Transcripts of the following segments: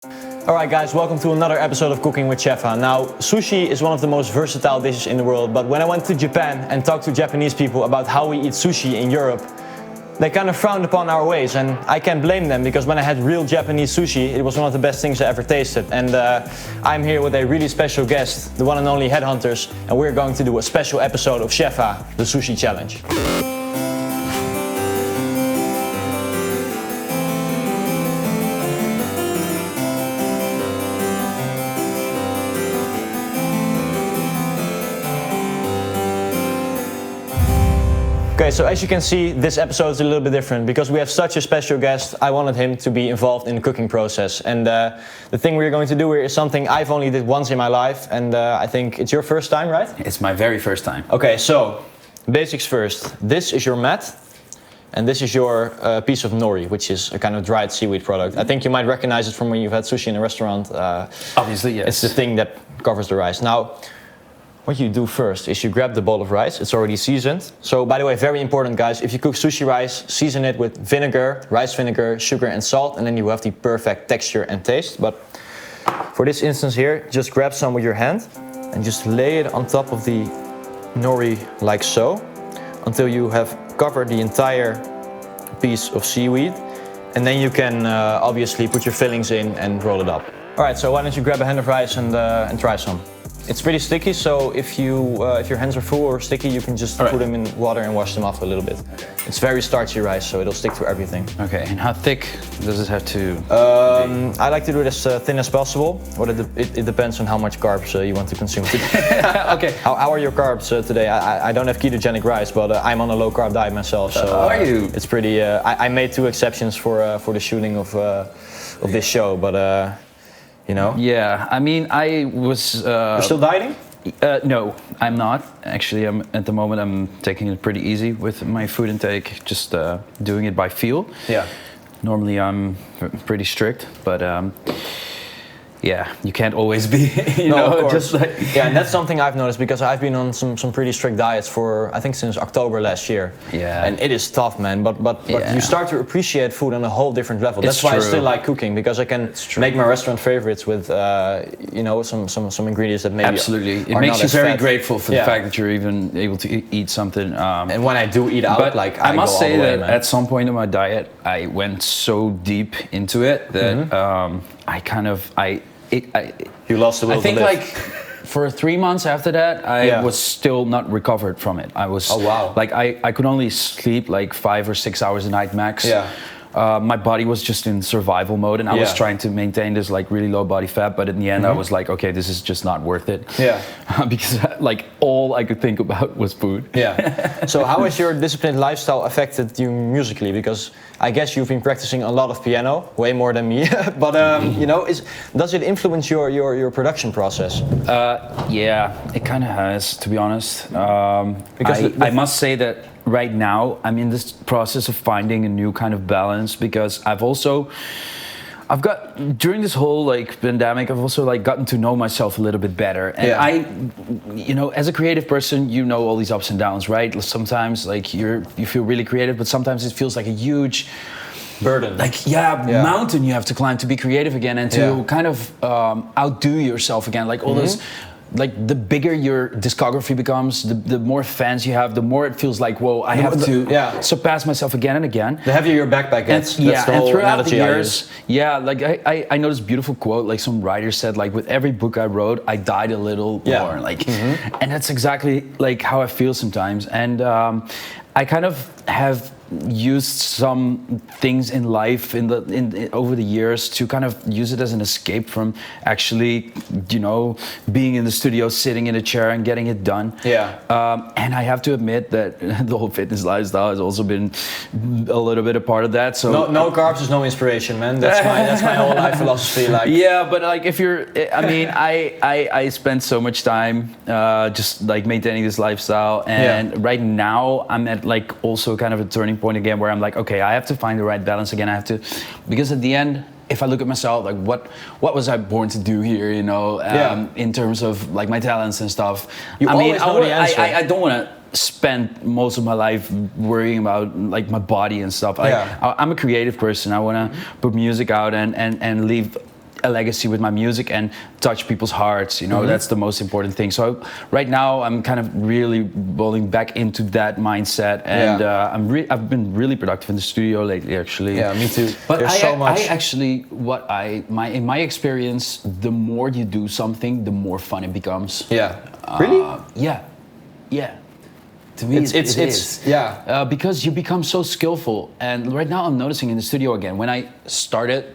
Alright guys, welcome to another episode of Cooking with Shefa. Now, sushi is one of the most versatile dishes in the world, but when I went to Japan and talked to Japanese people about how we eat sushi in Europe, they kind of frowned upon our ways, and I can't blame them because when I had real Japanese sushi, it was one of the best things I ever tasted. And I'm here with a really special guest, the one and only Headhunters, and we're going to do a special episode of Shefa, the Sushi Challenge. Okay, so as you can see, this episode is a little bit different because we have such a special guest. I wanted him to be involved in the cooking process, and the thing we're going to do here is something I've only did once in my life, and I think it's your first time, right? It's my very first time. Okay, so basics first. This is your mat, and this is your piece of nori, which is a kind of dried seaweed product. I think you might recognize it from when you've had sushi in a restaurant. Obviously, yes. It's the thing that covers the rice. Now, what you do first is you grab the bowl of rice. It's already seasoned. So, by the way, very important, guys. If you cook sushi rice, season it with vinegar, rice vinegar, sugar, and salt, and then you have the perfect texture and taste. But for this instance here, just grab some with your hand and just lay it on top of the nori like so, until you have covered the entire piece of seaweed. And then you can obviously put your fillings in and roll it up. All right, so why don't you grab a hand of rice and try some. It's pretty sticky, so if your hands are full or sticky, you can just put them in water and wash them off a little bit. Okay. It's very starchy rice, so it'll stick to everything. Okay, and how thick does it have to be? I like to do it as thin as possible, but it depends on how much carbs you want to consume today. Okay. How are your carbs today? I don't have ketogenic rice, but I'm on a low carb diet myself, so are you? It's pretty. I made 2 exceptions for the shooting of this show, but. You know? Yeah, I mean, I was... You're still dieting? No, I'm not. Actually, at the moment, I'm taking it pretty easy with my food intake, just doing it by feel. Yeah. Normally, I'm pretty strict, but... yeah, you can't always be, just like... Yeah, and that's something I've noticed because I've been on some pretty strict diets for, I think, since October last year. Yeah. And it is tough, man, but yeah. You start to appreciate food on a whole different level. That's why I still like cooking, because I can make my restaurant favorites with, some ingredients that maybe Absolutely. It are makes not you as very fat. grateful for the fact that you're even able to eat something. And when I do eat out, but like I must go say all the way, that man. at some point in my diet, I went so deep into it that You lost the will I think to live. like for 3 months after that, I was still not recovered from it. I was like I could only sleep like 5 or 6 hours a night max. Yeah. My body was just in survival mode, and I was trying to maintain this like really low body fat. But in the end, I was like, okay, this is just not worth it. Yeah. Because like all I could think about was food. Yeah. So how has your disciplined lifestyle affected you musically? Because I guess you've been practicing a lot of piano, way more than me. But does it influence your production process? Yeah, it kind of has, to be honest. Because I must say that right now I'm in this process of finding a new kind of balance, because I've got, during this whole like pandemic, I've also like gotten to know myself a little bit better. And as a creative person, all these ups and downs, right? Sometimes like you feel really creative, but sometimes it feels like a huge burden. Like, mountain you have to climb to be creative again and to kind of outdo yourself again. Like all those, like the bigger your discography becomes, the more fans you have, the more it feels like, whoa, I have to surpass myself again and again. The heavier your backpack gets. That's the and whole throughout the analogy years, like I know this beautiful quote, like some writer said, like with every book I wrote, I died a little more, like, and that's exactly like how I feel sometimes. And I kind of have used some things in life over the years to kind of use it as an escape from actually, being in the studio, sitting in a chair and getting it done. And I have to admit that the whole fitness lifestyle has also been a little bit a part of that. So no carbs is no inspiration, man. That's my whole life philosophy. Like but like if you're, I mean, I spent so much time just like maintaining this lifestyle, and right now I'm at like also kind of a turning point again where I'm like, okay, I have to find the right balance again. I have to, because at the end, if I look at myself, like what was I born to do here, in terms of like my talents and stuff. I don't want to spend most of my life worrying about like my body and stuff. I'm a creative person. I want to put music out and leave a legacy with my music and touch people's hearts. You know, that's the most important thing. So right now I'm kind of really rolling back into that mindset, and I've been really productive in the studio lately, actually. Yeah, me too. But There's so much. I actually, in my experience, the more you do something, the more fun it becomes. Yeah. Really? Yeah. To me, it is. Yeah. Because you become so skillful, and right now I'm noticing in the studio again. When I started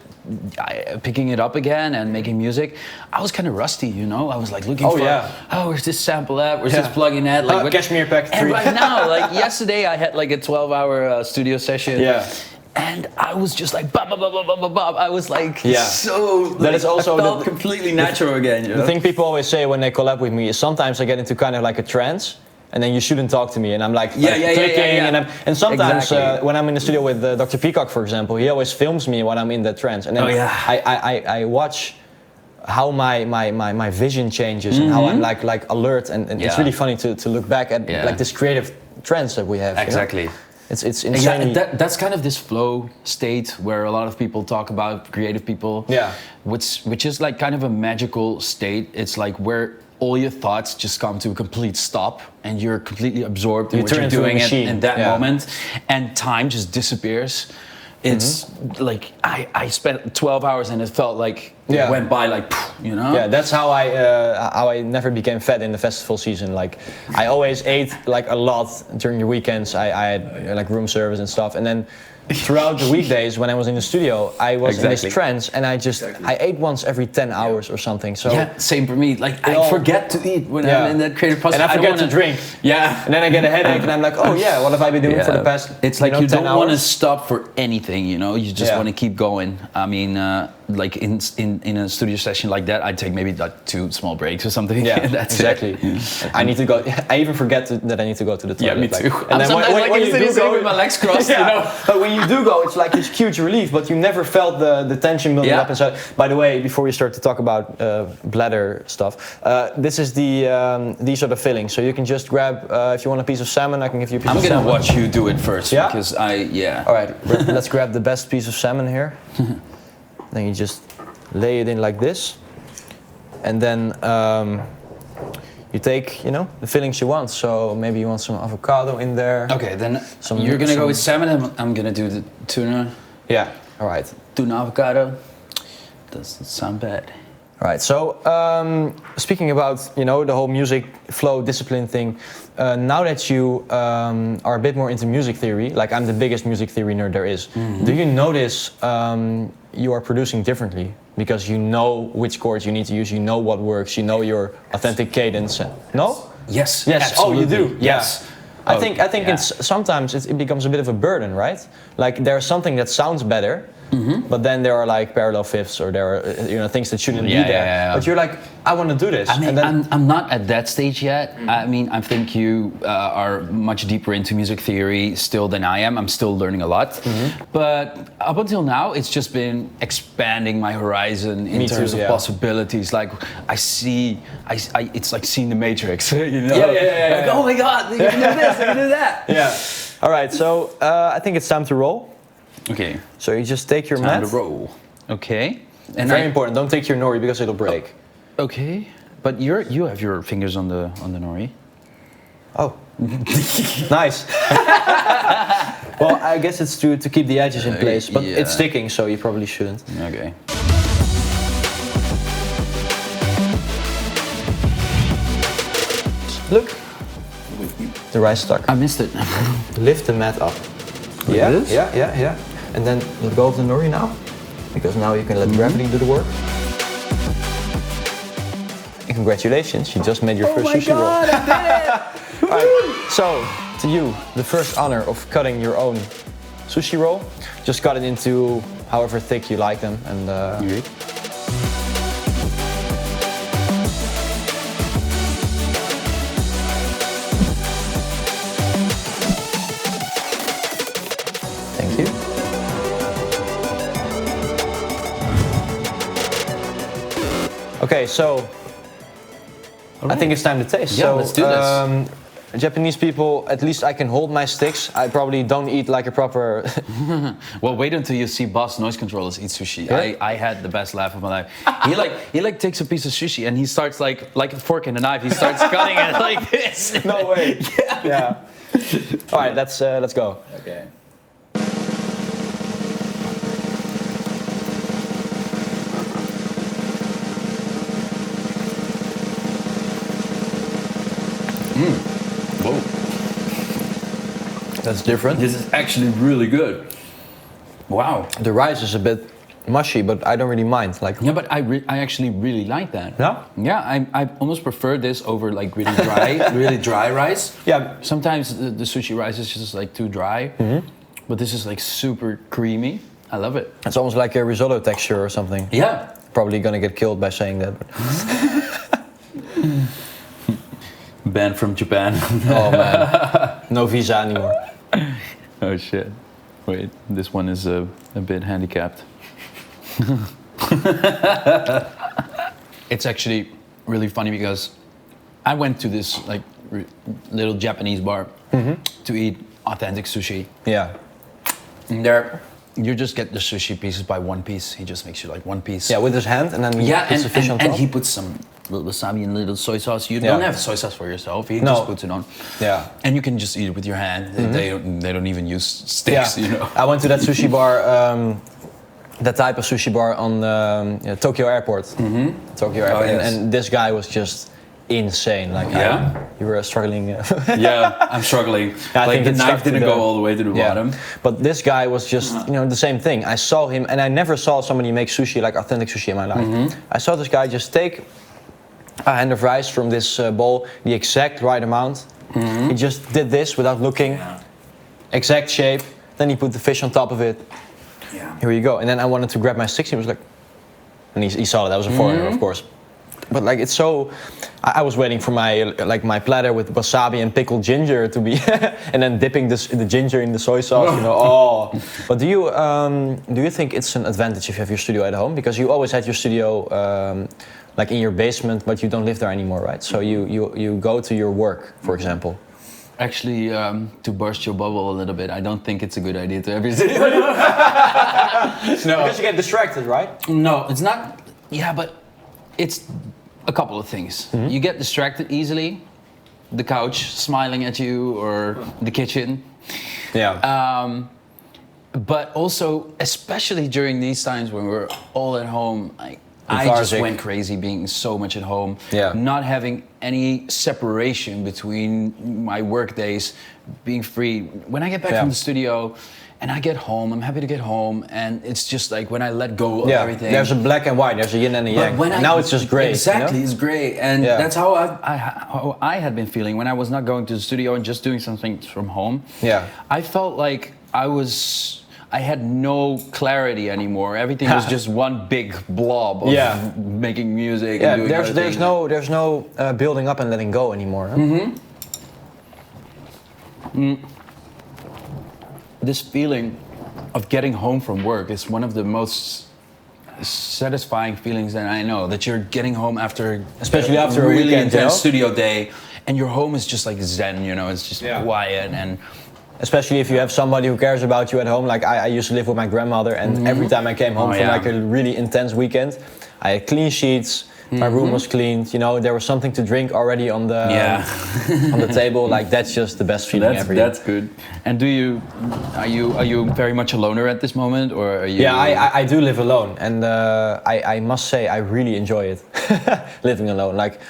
picking it up again and making music, I was kind of rusty. You know, I was like looking for, where's this sample at? Where's this plugin at? Like, Cashmere Pack 3. And right now, like yesterday, I had like a 12-hour studio session. Yeah. And I was just like, bop, bop, bop, bop, bop, bop. I was like, so. That is also I felt completely natural again. You know? The thing people always say when they collab with me is sometimes I get into kind of like a trance, and then you shouldn't talk to me, and I'm like clicking, and sometimes when I'm in the studio with Dr. Peacock, for example, he always films me when I'm in that trance, and then I watch how my vision changes and how I'm like alert, and it's really funny to look back at like this creative trance that we have. Exactly. You know? It's insane. That's kind of this flow state where a lot of people talk about, creative people. Yeah. Which is like kind of a magical state. It's like where all your thoughts just come to a complete stop, and you're completely absorbed in what you're doing in that moment, and time just disappears. It's like I spent 12 hours and it felt like it went by like, you know? Yeah, that's how I never became fat in the festival season. Like I always ate like a lot during the weekends. I had like room service and stuff, and then throughout the weekdays when I was in the studio, I was in this trance, and I ate once every 10 hours or something. So same for me. Like I forget to eat when I'm in that creative process, and I forget to drink. Yeah, and then I get a headache, and I'm like, oh yeah, what have I been doing for the past? It's like you don't want to 10 hours? stop for anything. You know, you just want to keep going. I mean, like in a studio session like that, I'd take maybe like 2 small breaks or something. Yeah, that's exactly. I need to go. I even forget that I need to go to the toilet. Yeah, me too. And then when you do go with my legs crossed, you know. But when you do go, it's like this huge relief. But you never felt the tension building up inside. By the way, before we start to talk about bladder stuff, this is these are the fillings. So you can just grab if you want a piece of salmon. I can give you a piece of salmon. I'm gonna watch you do it first because All right, let's grab the best piece of salmon here. Then you just lay it in like this, and then you take, the fillings you want. So maybe you want some avocado in there. Okay, then you're gonna go with salmon, and I'm gonna do the tuna. Yeah. All right. Tuna avocado. Doesn't sound bad. All right. So speaking about the whole music flow discipline thing, now that you are a bit more into music theory, like I'm the biggest music theory nerd there is. Do you notice you are producing differently because you know which chords you need to use, you know what works, you know your authentic cadence? No? Yes. Yes. Absolutely. Oh, you do. Yes. I think sometimes it becomes a bit of a burden, right? Like there's something that sounds better, but then there are like parallel fifths, or there are things that shouldn't be there. But you're like, I want to do this. I mean, I'm not at that stage yet. I mean, I think you are much deeper into music theory still than I am. I'm still learning a lot. But up until now, it's just been expanding my horizon in terms of possibilities. Like it's like seeing the Matrix, you know? Like, oh my God, you can do this, you can do that. Yeah. All right, so I think it's time to roll. Okay. So you just take your mat. Time to roll. Okay. And very important, don't take your nori because it'll break. Okay. But you have your fingers on the nori. Oh. Nice. Well, I guess it's to keep the edges in place, but it's sticking, so you probably shouldn't. Okay. Look. The rice stuck. I missed it. Lift the mat up. Like this? Yeah. And then let go of the nori now, because now you can let gravity do the work. And congratulations, you just made your first sushi roll. I did it! All right, so to you, the first honor of cutting your own sushi roll. Just cut it into however thick you like them, and thank you. Okay, so I think it's time to taste. Yeah, so, let's do this. Japanese people, at least I can hold my sticks. I probably don't eat like a proper. Well, wait until you see Boss noise controllers eat sushi. Yeah? I had the best laugh of my life. He like takes a piece of sushi and he starts like a fork and a knife. He starts cutting it like this. No way. Yeah. All right, let's go. Okay. Whoa. That's different. This is actually really good. Wow. The rice is a bit mushy, but I don't really mind. Like, Yeah, but I actually really like that. Yeah? Yeah, I almost prefer this over like really dry, really dry rice. Yeah. Sometimes the sushi rice is just like too dry, but this is like super creamy. I love it. It's almost like a risotto texture or something. Yeah. Probably gonna get killed by saying that. But Banned from Japan. oh man, no visa anymore. Oh shit. Wait, this one is a bit handicapped. It's actually really funny because I went to this like little Japanese bar to eat authentic sushi. Yeah. And there, you just get the sushi pieces by one piece. He just makes you like one piece. Yeah, with his hand, and then he puts the fish on top. And he puts some little wasabi and little soy sauce. You Yeah. don't have soy sauce for yourself. He No. just puts it on. Yeah. And you can just eat it with your hand. They don't even use sticks, you know. I went to that sushi bar, that type of sushi bar on Tokyo Airport. Tokyo Airport, Oh, yes. and this guy was just insane. Like, Yeah? you were struggling. Yeah, I'm struggling. I like think the it's knife stuck to didn't the- go all the way to the bottom. But this guy was just, the same thing. I saw him, and I never saw somebody make sushi, like authentic sushi in my life. I saw this guy just take a hand of rice from this bowl, the exact right amount. He just did this without looking, exact shape. Then he put the fish on top of it. Yeah. Here you go. And then I wanted to grab my sticks. He was like, and he saw that I was a foreigner, of course. But like, it's so. I was waiting for my platter with wasabi and pickled ginger to be, and then dipping the ginger in the soy sauce. Oh. But do you think it's an advantage if you have your studio at home? Because you always had your studio like in your basement, but you don't live there anymore, right? So you go to your work, for example. Actually, to burst your bubble a little bit, I don't think it's a good idea to have your studio. No. Because you get distracted, right? No, it's not. Yeah, but it's a couple of things. You get distracted easily. The couch smiling at you, or the kitchen. Yeah. But also, especially during these times when we're all at home, I just Lethargic. went crazy being so much at home. Yeah. Not having any separation between my work days, being free. When I get back from the studio and I get home, I'm happy to get home, and it's just like when I let go of everything. There's a black and white, there's a yin and a yang. But Now it's just gray. Exactly, it's gray, and Yeah. that's how how I had been feeling when I was not going to the studio and just doing something from home. Yeah. I felt like I had no clarity anymore. Everything was just one big blob of making music. Yeah, and doing other things. there's no building up and letting go anymore. Huh? This feeling of getting home from work is one of the most satisfying feelings that I know. That you're getting home after, Especially after a really weekend, intense you know? studio day, and your home is just like zen. It's just quiet and. Especially if you have somebody who cares about you at home. Like I used to live with my grandmother, and every time I came home from like a really intense weekend, I had clean sheets. My room was cleaned. There was something to drink already on the on the table. Like that's just the best feeling ever. That's good. And are you very much a loner at this moment, or are you? Yeah, I do live alone, and I must say I really enjoy it, living alone. Like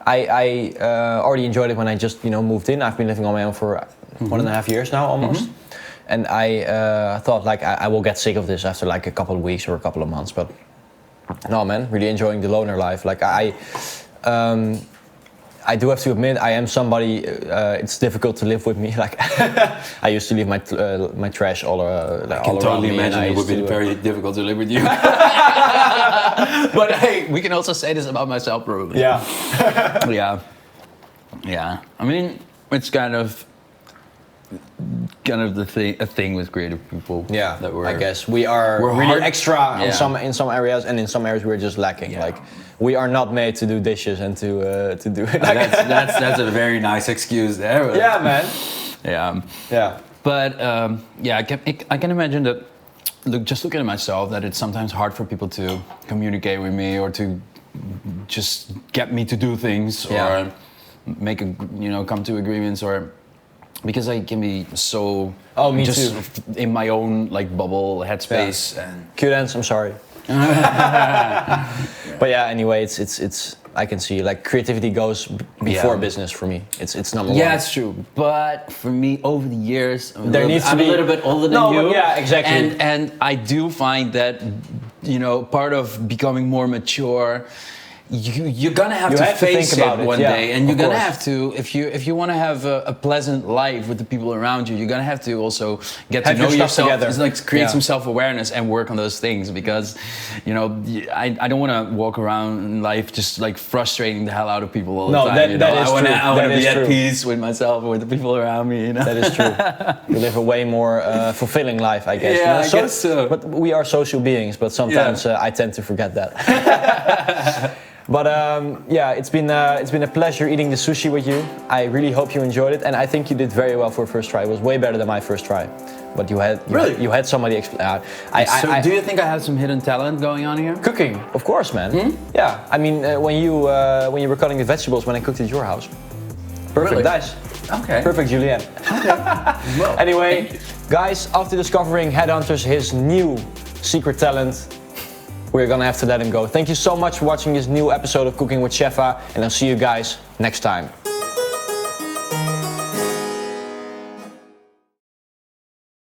I already enjoyed it when I just moved in. I've been living on my own for 1.5 years now almost, and I thought like I will get sick of this after like a couple of weeks or a couple of months, but no man, really enjoying the loner life. Like I do have to admit I am somebody. It's difficult to live with me. Like I used to leave my trash all around I can totally me, imagine and I it would be used to, very difficult to live with you. But hey, we can also say this about myself, probably. yeah. Yeah. I mean, it's kind of. kind of a thing with creative people. Yeah, that I guess we are we're really hard- extra Yeah. in some areas, and in some areas we're just lacking. Yeah. Like we are not made to do dishes and to do it. That's a very nice excuse there. But Yeah, man. Yeah. Yeah. But yeah, I can imagine that. Just looking at myself, that it's sometimes hard for people to communicate with me or to just get me to do things Yeah. or make come to agreements, or because I can be so Me just too. in my own like bubble headspace. And Q-dance, I'm sorry. But yeah, anyway, it's I can see like creativity goes before Yeah. business for me. It's number one. yeah, it's true. But for me, over the years, Needs to I'm be- a little bit older than No, you. but yeah, exactly. And I do find that part of becoming more mature. You're gonna have You to have to face think about it it, one yeah, day, and you're of gonna course. have to if you want to have a pleasant life with the people around you, you're gonna have to also get Have to know your stuff yourself. together. It's like create Yeah. some self-awareness and work on those things, because I don't want to walk around in life just like frustrating the hell out of people all the No, time. that is I wanna, true. I want That to be is at true. peace with myself and with the people around me. That is true. You live a way more fulfilling life, I guess. Yeah, I guess so. But we are social beings, but sometimes I tend to forget that. But yeah, it's been a pleasure eating the sushi with you. I really hope you enjoyed it, and I think you did very well for a first try. It was way better than my first try. But you had somebody. So do you think I have some hidden talent going on here? Cooking, of course, man. Yeah, I mean, when you were cutting the vegetables when I cooked at your house, perfect Really? dice. Okay. Perfect, Julien. Well, Anyway, guys, after discovering Headhunters, his new secret talent, we're gonna have to let him go. Thank you so much for watching this new episode of Cooking with Shefa, and I'll see you guys next time.